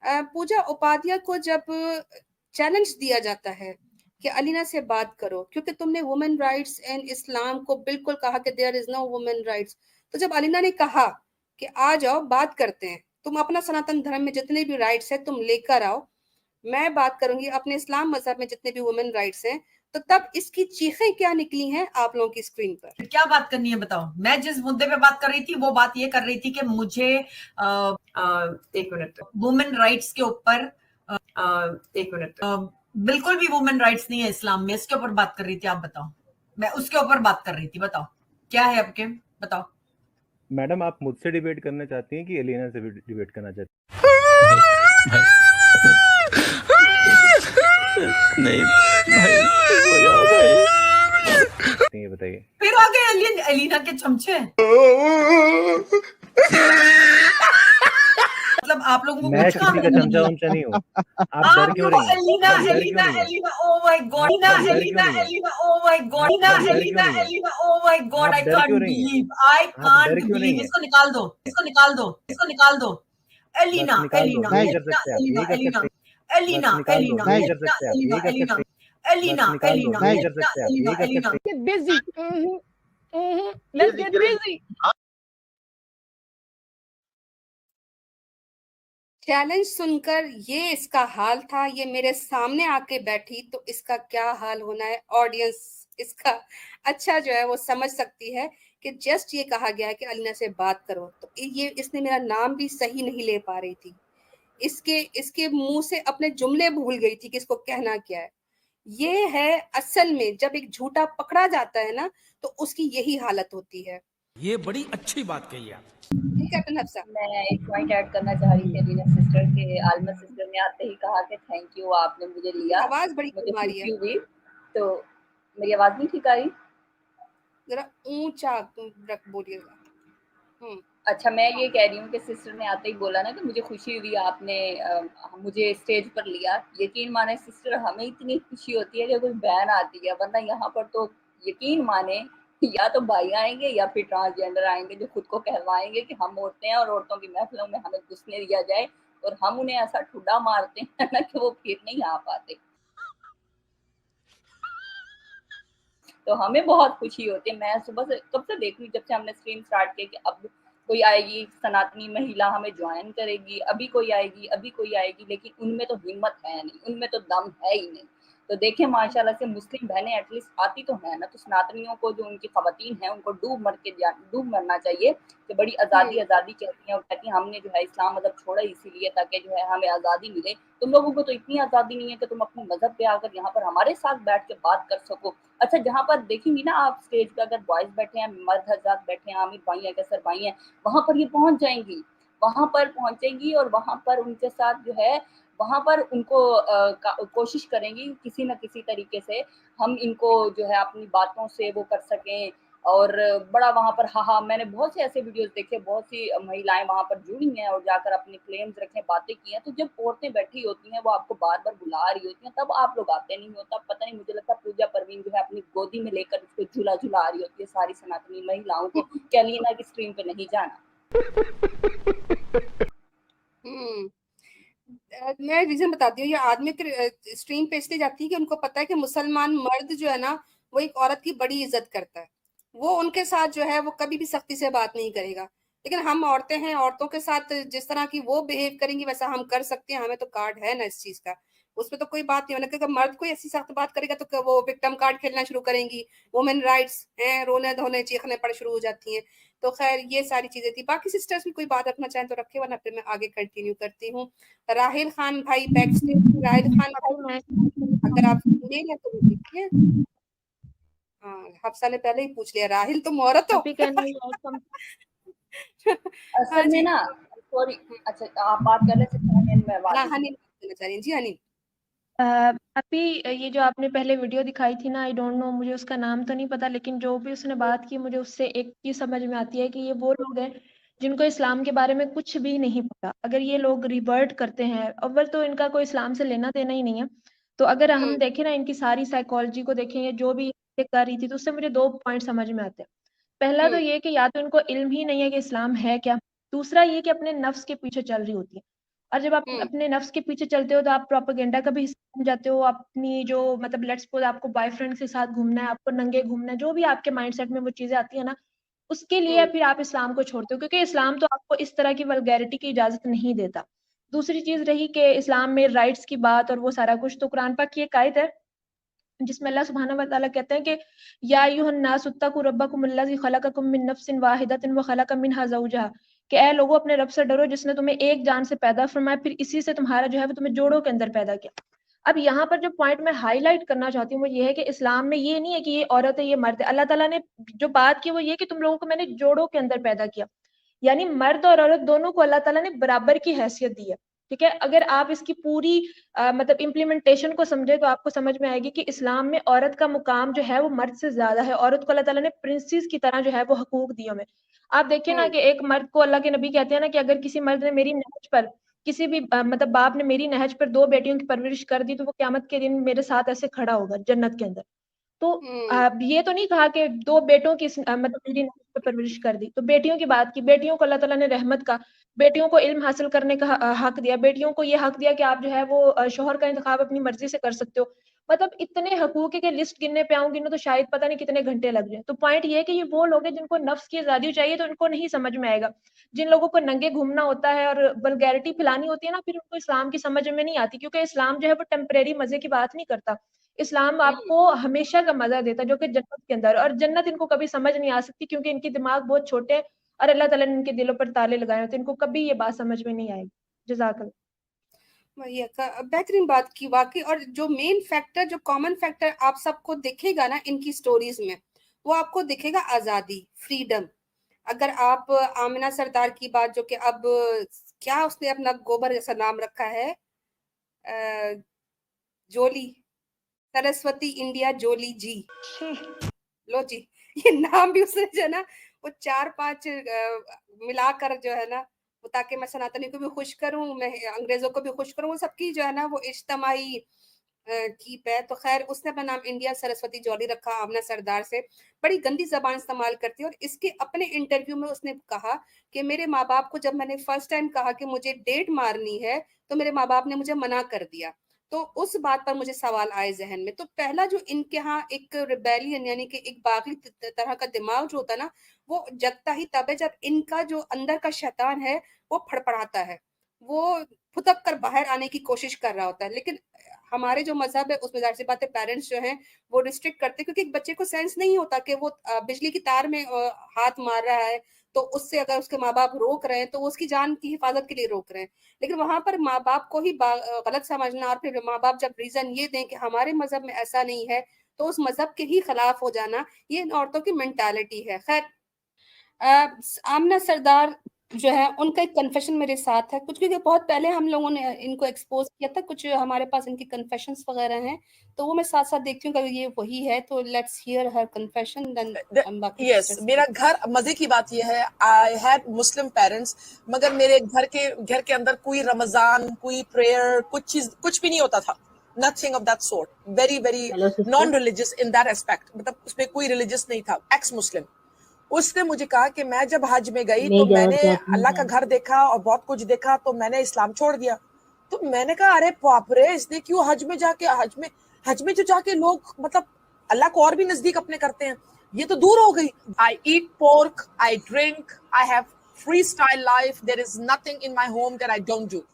पूजा उपाध्याय को जब चैलेंज दिया जाता है कि अलीना से बात करो, क्योंकि तुमने वुमेन राइट्स एंड इस्लाम को बिल्कुल कहा कि there is no women rights, तो जब अलीना ने कहा कि आ जाओ बात करते हैं, तुम अपना सनातन धर्म में जितने भी राइट्स है तुम लेकर आओ, मैं बात करूंगी अपने इस्लाम मजहब में जितने भी वुमेन राइट्स हैं, तो तब इसकी चीखें क्या निकली हैं आप लोगों की स्क्रीन पर। क्या बात करनी है बताओ। मैं जिस मुद्दे पे बात कर रही थी वो बात ये कर रही थी कि मुझे एक मिनट, वुमेन राइट्स के ऊपर एक मिनट, बिल्कुल भी वुमेन राइट्स नहीं है इस्लाम में, इसके ऊपर बात कर रही थी। आप बताओ, मैं उसके ऊपर बात कर रही थी, बताओ क्या है आपके, बताओ। मैडम आप मुझसे डिबेट करना चाहती हैं कि एलिना से डिबेट करना चाहती नहीं भाई, हैं, ये बताइए। फिर आ गए एलिना के चमचे। मतलब आप लोगों को मैं कुछ काम किसी का नहीं चमचा है। वमचा नहीं हूँ। आप डर क्यों रही हैं? एलिना आप डर एलिना क्यों नहीं हैं? Alina oh my God, Alina आप डर एलिना क्यों नहीं हैं? एलिना ओ माय गॉड, आप डर क्यों एलिना नहीं हैं? एलिना ओ माय गॉड, आप आई डर कांट क्यों नहीं हैं? बिलीव, आई आप कांट डर क्यों नहीं बिलीव। हैं? इसको निकाल दो, इसको निकाल दो, इसको निकाल दो। एलिना बस निकाल दो, एलिना यही कर सकते हैं आप, एलिना यही कर एलिना सकते हैं। एलिना बस निकाल दो, एलिना यही कर सकते हैं आप, एलिना यही कर एलिना सकते हैं। एलिना बस निकाल दो, एलिना यही कर सकते हैं आप, एलिना यही कर एलिना सकते हैं। Get busy. Let's get busy. Challenge सुनकर ये इसका हाल था, ये मेरे सामने आके बैठी, तो इसका क्या हाल होना है। ऑडियंस इसका अच्छा जो है वो समझ सकती है कि जस्ट ये कहा गया है कि अलीना से बात करो, तो ये इसने मेरा नाम भी सही नहीं ले पा रही थी, इसके मुंह से अपने जुमले भूल गई थी कि इसको कहना क्या है। ये है असल में जब एक झूठा पकड़ा जाता है ना, तो उसकी यही हालत होती है। ये बड़ी अच्छी बात कही आप। कैप्टन हफ्सा, मैं एक पॉइंट ऐड करना चाह रही थी अलीना सिस्टर के। आलमा सिस्टर ने आते ही कहा कि थैंक यू, आपने मुझे लिया, आवाज बड़ी मुझे कम आ रही है, खुशी हुई। तो मेरी आवाज नहीं ठीक आ रही? जरा ऊंचा रख बोलिएगा। अच्छा, मैं ये कह रही हूँ कि सिस्टर ने आते ही बोला ना कि मुझे खुशी हुई, आपने मुझे स्टेज पर लिया। यकीन माने सिस्टर, हमें इतनी खुशी होती है कि कोई बहन आती है, वरना यहाँ पर तो यकीन माने या तो भाई आएंगे या फिर ट्रांसजेंडर आएंगे जो खुद को कहलवाएंगे कि हम औरतें हैं और औरतों की महफिलों में हमें घुसने दिया जाए, और हम उन्हें ऐसा ठुड्डा मारते हैं ना कि वो फिर नहीं आ पाते। तो हमें बहुत खुशी होती है। मैं सुबह से कब से देख रही हूँ, जब से हमने स्ट्रीम स्टार्ट किया कि अब कोई आएगी सनातनी महिला हमें ज्वाइन करेगी, अभी कोई आएगी, अभी कोई आएगी, लेकिन उनमें तो हिम्मत है नहीं, उनमें तो दम है ही नहीं। तो देखें माशाल्लाह से मुस्लिम बहनें एटलीस्ट आती तो है ना। तो सनातनियों को, जो उनकी खवातीन हैं, उनको डूब मरना चाहिए कि बड़ी आज़ादी आज़ादी कहती हैं, और कहती हैं हमने जो है इस्लाम मजहब छोड़ा इसीलिए ताकि जो है हमें आज़ादी मिले। तुम लोगों को तो इतनी आज़ादी नहीं है कि तुम अपने मजहब पे आकर यहाँ पर हमारे साथ बैठ के बात कर सको। अच्छा, जहाँ पर देखेंगी ना आप स्टेज पे, अगर बॉयज बैठे हैं, मर्द हजरात बैठे हैं, आमिर भाई हैं, कैसर भाई हैं, वहां पर ये पहुंच जाएंगी, वहां पर पहुंचेंगी और वहां पर उनके साथ जो है वहां पर उनको कोशिश करेंगी किसी न किसी तरीके से हम इनको जो है अपनी बातों से वो कर सकें। और बड़ा वहां पर मैंने बहुत से ऐसे वीडियोस देखे, बहुत सी महिलाएं वहां पर जुड़ी हैं और जाकर अपने क्लेम्स रखे, बातें की हैं। तो जब औरतें बैठी होती हैं, वो आपको बार बार बुला रही होती हैं, तब आप लोग आते नहीं हो। तब पता नहीं, मुझे लगता है पूजा परवीन जो है अपनी गोदी में लेकर उसको झूला झुला रही होती है सारी सनातनी महिलाओं को कि अलीना की स्ट्रीम पे नहीं जाना। मैं रीजन बताती हूँ, ये आदमी के स्ट्रीम पे इसलिए जाती है कि उनको पता है कि मुसलमान मर्द जो है ना, वो एक औरत की बड़ी इज्जत करता है, वो उनके साथ जो है वो कभी भी सख्ती से बात नहीं करेगा। लेकिन हम औरतें हैं, औरतों के साथ जिस तरह की वो बिहेव करेंगी वैसा हम कर सकते हैं, हमें तो कार्ड है ना इस चीज का, उसमें तो कोई बात नहीं होना। क्योंकि मर्द कोई ऐसी सख्त बात करेगा तो वो विक्टिम कार्ड खेलना शुरू करेंगी, वुमेन राइट्स हैं, रोने धोने चीखने पड़ शुरू हो जाती हैं। तो खैर ये सारी चीजें थी। बाकी सिस्टर्स भी कोई बात रखना चाहें तो रखे, वरना फिर मैं आगे कंटिन्यू करती हूँ। राहिल खान भाई बैक स्टेज, राहिल खान भाई अगर आप फीमेल है तो देखिए। हाँ, हफ्सा ने पहले ही पूछ लिया, राहिल तुम औरत हो? असल में ना, सॉरी, अच्छा आप बात कर रहे थे, मैं बात हनी बोलना चाह रही जी। हनी अभी ये जो आपने पहले वीडियो दिखाई थी ना, आई डोंट नो, मुझे उसका नाम तो नहीं पता, लेकिन जो भी उसने बात की मुझे उससे एक चीज समझ में आती है कि ये वो लोग हैं जिनको इस्लाम के बारे में कुछ भी नहीं पता। अगर ये लोग रिवर्ट करते हैं, अव्वल तो इनका कोई इस्लाम से लेना देना ही नहीं है। तो अगर हम देखें ना, इनकी सारी साइकोलॉजी को देखें, जो भी कर रही थी, तो उससे मुझे 2 पॉइंट समझ में आते हैं। पहला तो ये कि या तो इनको इल्म ही नहीं है कि इस्लाम है क्या, दूसरा ये कि अपने नफ्स के पीछे चल रही होती है। اور جب آپ اپنے نفس کے پیچھے چلتے ہو تو آپ پروپیگنڈا کا بھی حصہ بن جاتے ہو. اپنی جو مطلب لیٹس سپوز آپ کو بوائے فرینڈ کے ساتھ گھومنا ہے, آپ کو ننگے گھومنا ہے, جو بھی آپ کے مائنڈ سیٹ میں وہ چیزیں آتی ہیں نا, اس کے لیے پھر آپ اسلام کو چھوڑتے ہو, کیونکہ اسلام تو آپ کو اس طرح کی ولگیرٹی کی اجازت نہیں دیتا. دوسری چیز رہی کہ اسلام میں رائٹس کی بات اور وہ سارا کچھ, تو قرآن پاک کی ایک آیت ہے جس میں اللہ سبحانہ و تعالیٰ کہتے ہیں کہ یا ایھا الناس اتقوا ربکم الذی خلقکم من نفس واحدۃ وخلق منها زوجہا, کہ اے لوگوں اپنے رب سے ڈرو جس نے تمہیں ایک جان سے پیدا فرمایا, پھر اسی سے تمہارا جو ہے وہ تمہیں جوڑوں کے اندر پیدا کیا. اب یہاں پر جو پوائنٹ میں ہائی لائٹ کرنا چاہتی ہوں وہ یہ ہے کہ اسلام میں یہ نہیں ہے کہ یہ عورت ہے یہ مرد ہے. اللہ تعالیٰ نے جو بات کی وہ یہ کہ تم لوگوں کو میں نے جوڑوں کے اندر پیدا کیا, یعنی مرد اور عورت دونوں کو اللہ تعالیٰ نے برابر کی حیثیت دی ہے. ٹھیک ہے, اگر آپ اس کی پوری مطلب امپلیمنٹیشن کو سمجھے تو آپ کو سمجھ میں آئے گی کہ اسلام میں عورت کا مقام جو ہے وہ مرد سے زیادہ ہے. عورت کو اللہ تعالیٰ نے پرنسس کی طرح جو ہے وہ حقوق دیے ہمیں. آپ دیکھیں نا کہ ایک مرد کو اللہ کے نبی کہتے ہیں نا کہ اگر کسی مرد نے میری نہج پر, کسی بھی مطلب باپ نے میری نہج پر 2 بیٹیوں کی پرورش کر دی تو وہ قیامت کے دن میرے ساتھ ایسے کھڑا ہوگا جنت کے اندر. تو یہ تو نہیں کہا کہ 2 بیٹوں کی مطلب میری نہج پر پرورش کر دی, تو بیٹیوں کی بات کی. بیٹیوں کو اللہ تعالیٰ نے رحمت کا, بیٹیوں کو علم حاصل کرنے کا حق دیا, بیٹیوں کو یہ حق دیا کہ آپ جو ہے وہ شوہر کا انتخاب اپنی مرضی سے کر سکتے ہو. مطلب اتنے حقوق ہے کہ لسٹ گننے پہ آؤں گی نا تو شاید پتہ نہیں کتنے گھنٹے لگ جائیں. تو پوائنٹ یہ ہے کہ یہ وہ لوگ ہیں جن کو نفس کی آزادی چاہیے تو ان کو نہیں سمجھ میں آئے گا. جن لوگوں کو ننگے گھومنا ہوتا ہے اور ولگیرٹی پھیلانی ہوتی ہے نا, پھر ان کو اسلام کی سمجھ میں نہیں آتی, کیونکہ اسلام جو ہے وہ ٹیمپریری مزے کی بات نہیں کرتا. اسلام آپ کو ہمیشہ کا مزہ دیتا ہے جو کہ جنت کے اندر, اور جنت ان کو کبھی سمجھ نہیں آ سکتی کیونکہ ان کی دماغ بہت چھوٹے ہیں اور اللہ تعالیٰ نے ان کے دلوں پر تالے لگائے ہوتے ہیں, ان کو کبھی یہ بات سمجھ میں نہیں آئے گی. جزاک اللہ. بہترین بات کی واقعی. اور جو مین فیکٹر, جو کامن فیکٹر آپ سب کو دکھے گا نا ان کی سٹوریز میں, وہ آپ کو دکھے گا آزادی, فریڈم. اگر آپ آمنہ سردار کی بات, جو کہ اب کیا اس نے اپنا گوبر جیسا نام رکھا ہے, جولی, سرسوتی انڈیا جولی جی, لو جی, یہ نام بھی اس نے جو ہے نا وہ 4-5 ملا کر جو ہے نا, تاکہ میں سناتنی کو بھی خوش کروں, میں انگریزوں کو بھی خوش کروں, وہ سب کی جو ہے نا وہ اجتماعی کیپ ہے. تو خیر اس نے اپنا نام انڈیا سرسوتی جولی رکھا آمنہ سردار سے. بڑی گندی زبان استعمال کرتی ہے, اور اس کے اپنے انٹرویو میں اس نے کہا کہ میرے ماں باپ کو جب میں نے فرسٹ ٹائم کہا کہ مجھے ڈیٹ مارنی ہے تو میرے ماں باپ نے مجھے منع کر دیا. تو اس بات پر مجھے سوال آئے ذہن میں. تو پہلا جو ان کے ہاں ایک ریبیلین یعنی کہ ایک باغی طرح کا دماغ جو ہوتا ہے نا, وہ جگتا ہی تب ہے جب ان کا جو اندر کا شیطان ہے وہ پھڑپڑاتا ہے, وہ پھتک کر باہر آنے کی کوشش کر رہا ہوتا ہے. لیکن ہمارے جو مذہب ہے اس میں ظاہر سی بات ہے پیرنٹس جو ہیں وہ ریسٹرکٹ کرتے ہیں, کیونکہ ایک بچے کو سینس نہیں ہوتا کہ وہ بجلی کی تار میں ہاتھ مار رہا ہے, تو اس سے اگر اس کے ماں باپ روک رہے ہیں تو وہ اس کی جان کی حفاظت کے لیے روک رہے ہیں. لیکن وہاں پر ماں باپ کو ہی غلط سمجھنا, اور پھر ماں باپ جب ریزن یہ دیں کہ ہمارے مذہب میں ایسا نہیں ہے تو اس مذہب کے ہی خلاف ہو جانا, یہ ان عورتوں کی مینٹالٹی ہے. خیر آمنہ سردار جو ہے ان کا ایک کنفیشن میرے ساتھ ہے کچھ, کیونکہ بہت پہلے ہم لوگوں نے ان کو ایکسپوز کیا تھا, کچھ ہمارے پاس ان کی کنفیشنز وغیرہ ہیں, تو وہ میں ساتھ ساتھ دیکھتی ہوں کہ یہ وہی ہے. تو لیٹس ہیئر ہر کنفیشن. یس, میرا گھر مزے کی بات یہ ہے, آئی ہیڈ مسلم پیرنٹس, مگر میرے گھر کے اندر کوئی رمضان, کوئی پریئر, کچھ بھی نہیں ہوتا تھا. Nothing of that sort. Very, very non-religious in that aspect. مطلب اس میں کوئی ریلیجس نہیں تھا. ایکس مسلم. اس نے مجھے کہا کہ میں جب حج میں گئی تو میں نے اللہ کا گھر دیکھا اور بہت کچھ دیکھا, تو میں نے اسلام چھوڑ دیا. تو میں نے کہا ارے باپ رے, اس نے کیوں حج میں جو جا کے لوگ مطلب اللہ کو اور بھی نزدیک اپنے کرتے ہیں, یہ تو دور ہو گئی. I eat pork, I drink, I have freestyle life. There is nothing in my home that I don't do.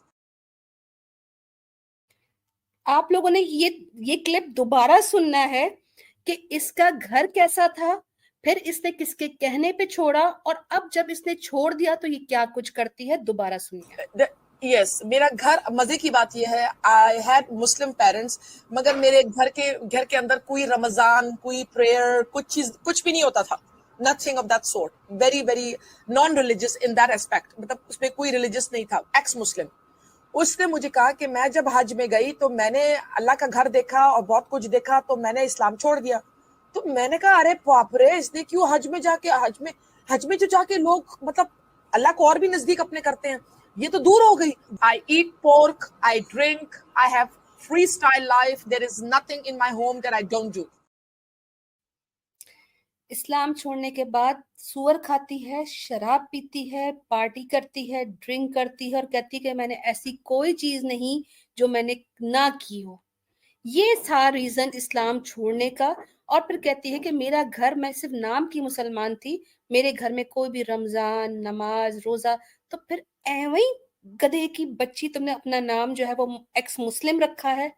آپ لوگوں نے یہ کلپ دوبارہ سننا ہے کہ اس کا گھر کیسا تھا, پھر اس نے کس کے کہنے پہ چھوڑا, اور اب جب اس نے چھوڑ دیا تو یہ کیا کچھ کرتی ہے. دوبارہ سنیے. یس, میرا گھر مزے کی بات یہ ہے, آئی ہیڈ مسلم پیرنٹس, مگر میرے گھر کے اندر کوئی رمضان, کوئی پریئر, کچھ بھی نہیں ہوتا تھا. Nothing of that sort. Very, very non-religious in that aspect. مطلب اس میں کوئی ریلیجس نہیں تھا. ایکس مسلم. اس نے مجھے کہا کہ میں جب حج میں گئی تو میں نے اللہ کا گھر دیکھا اور بہت کچھ دیکھا, تو میں نے اسلام چھوڑ دیا. تو میں نے کہا ارے باپ رے, اس نے کیوں حج میں جو جا کے لوگ مطلب اللہ کو اور بھی نزدیک اپنے کرتے ہیں, یہ تو دور ہو گئی. I eat pork, I drink, I have freestyle life. There is nothing in my home that I don't do. इस्लाम छोड़ने के बाद सूअर खाती है, शराब पीती है, पार्टी करती है, ड्रिंक करती है और कहती है कि मैंने ऐसी कोई चीज नहीं जो मैंने ना की हो। ये था रीजन इस्लाम छोड़ने का। और फिर कहती है कि मेरा घर, मैं सिर्फ नाम की मुसलमान थी, मेरे घर में कोई भी रमजान, नमाज, रोजा। तो फिर एवं ही गधे की बच्ची, तुमने अपना नाम जो है वो एक्स मुस्लिम रखा है।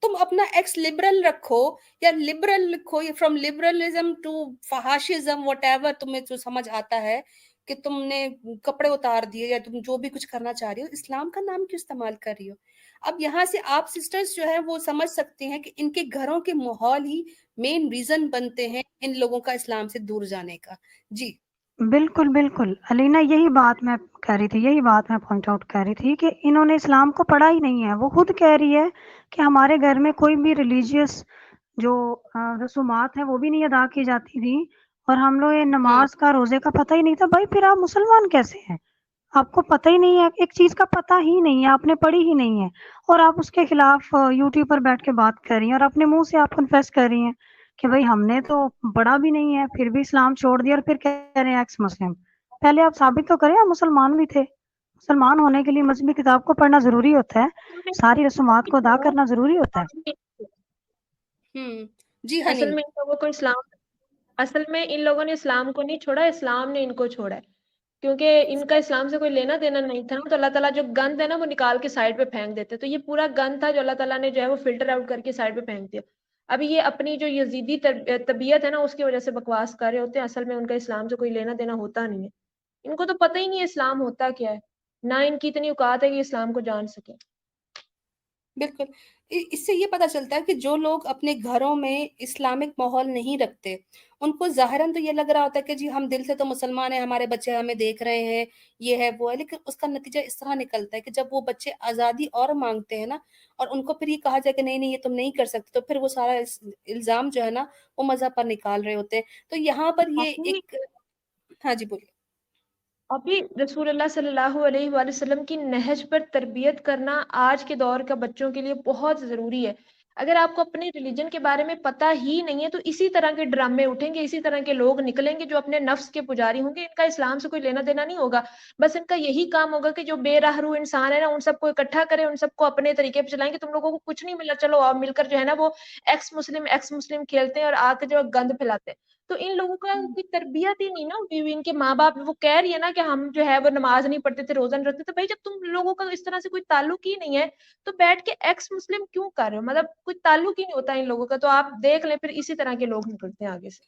तुम अपना एक्स लिबरल रखो या लिबरल लिखो, या फ्रॉम लिबरलिज्म टू फहाशिज्म, वट तुम्हें जो समझ आता है कि तुमने कपड़े उतार दिए या तुम जो भी कुछ करना चाह रही हो, इस्लाम का नाम क्यों इस्तेमाल कर रही हो? अब यहाँ से आप सिस्टर्स जो है वो समझ सकते हैं कि इनके घरों के माहौल ही मेन रीजन बनते हैं इन लोगों का इस्लाम से दूर जाने का। जी बिल्कुल, बिल्कुल। अलीना यही बात मैं कह रही थी, यही बात मैं पॉइंट आउट कर रही थी कि इन्होंने इस्लाम को पढ़ा ही नहीं है। वो खुद कह रही है कि हमारे घर में कोई भी रिलीजियस जो रसूमात हैं वो भी नहीं अदा की जाती थी और हम लोग ये नमाज का, रोज़े का पता ही नहीं था। भाई फिर आप मुसलमान कैसे हैं? आपको पता ही नहीं है, एक चीज़ का पता ही नहीं है, आपने पढ़ी ही नहीं है और आप उसके खिलाफ यूट्यूब पर बैठ के बात कर रही हैं और अपने मुँह से आप कन्फेस कर रही हैं कि भाई हमने तो पढ़ा भी नहीं है, फिर भी इस्लाम छोड़ दिया और फिर कह रहे हैं एक्स मुस्लिम। पहले आप साबित तो करें आप मुसलमान भी थे। मुसलमान होने के लिए मज़हबी किताब को पढ़ना ज़रूरी होता है, सारी रसूमात को अदा करना ज़रूरी होता है। जी असल हनीम। में इन लोगों को इस्लाम असल में इन लोगों ने इस्लाम को नहीं छोड़ा, इस्लाम ने इनको छोड़ा है। क्योंकि इनका इस्लाम से कोई लेना देना नहीं था ना, तो अल्लाह ताला जो गंद है ना वो निकाल के साइड पे फेंक देते। तो ये पूरा गंद था जो अल्लाह ताला ने जो है वो फिल्टर आउट करके साइड पे फेंक दिया। अभी ये अपनी जो यजीदी तबीयत है ना उसकी वजह से बकवास कर रहे होते हैं, असल में उनका इस्लाम से कोई लेना देना होता नहीं है। इनको तो पता ही नहीं है इस्लाम होता क्या है, ना इनकी इतनी औकात है कि इस्लाम को जान सके। बिल्कुल। इससे ये पता चलता है कि जो लोग अपने घरों में इस्लामिक माहौल नहीं रखते, उनको ज़ाहिरन तो ये लग रहा होता है कि जी हम दिल से तो मुसलमान हैं, हमारे बच्चे हमें देख रहे हैं, ये है वो है, लेकिन उसका नतीजा इस तरह निकलता है कि जब वो बच्चे आज़ादी और मांगते हैं ना, और उनको फिर ये कहा जाए कि नहीं नहीं ये तुम नहीं कर सकते, तो फिर वो सारा इल्ज़ाम जो है ना वो मज़हब पर निकाल रहे होते हैं। तो यहाँ पर ये अभी एक। हाँ जी बोलिए। अभी रसूलुल्लाह सल्लल्लाहु अलैहि वसल्लम की नहज पर तरबियत करना आज के दौर का बच्चों के लिए बहुत ज़रूरी है। अगर आपको अपने रिलीजन के बारे में पता ही नहीं है तो इसी तरह के ड्रामे उठेंगे, इसी तरह के लोग निकलेंगे जो अपने नफ्स के पुजारी होंगे। इनका इस्लाम से कोई लेना देना नहीं होगा। बस इनका यही काम होगा कि जो बेराहरू इंसान है ना उन सबको इकट्ठा करें, उन सबको अपने तरीके पे चलाएंगे। तुम लोगों को कुछ नहीं मिला, चलो आप मिलकर जो है ना वो एक्स मुस्लिम खेलते हैं और आके जो है गंद फैलाते हैं। तो इन लोगों का कोई तरबियत ही नहीं ना हुई हुई। इनके माँ बाप वो कह रही है ना कि हम जो है वो नमाज नहीं पढ़ते थे, रोजा नहीं रखते थे। भाई जब तुम लोगों का इस तरह से कोई ताल्लुक ही नहीं है तो बैठ के एक्स मुस्लिम क्यों कर रहे हो? मतलब कोई ताल्लुक ही नहीं होता इन लोगों का। तो आप देख लें फिर इसी तरह के लोग निकलते हैं आगे से।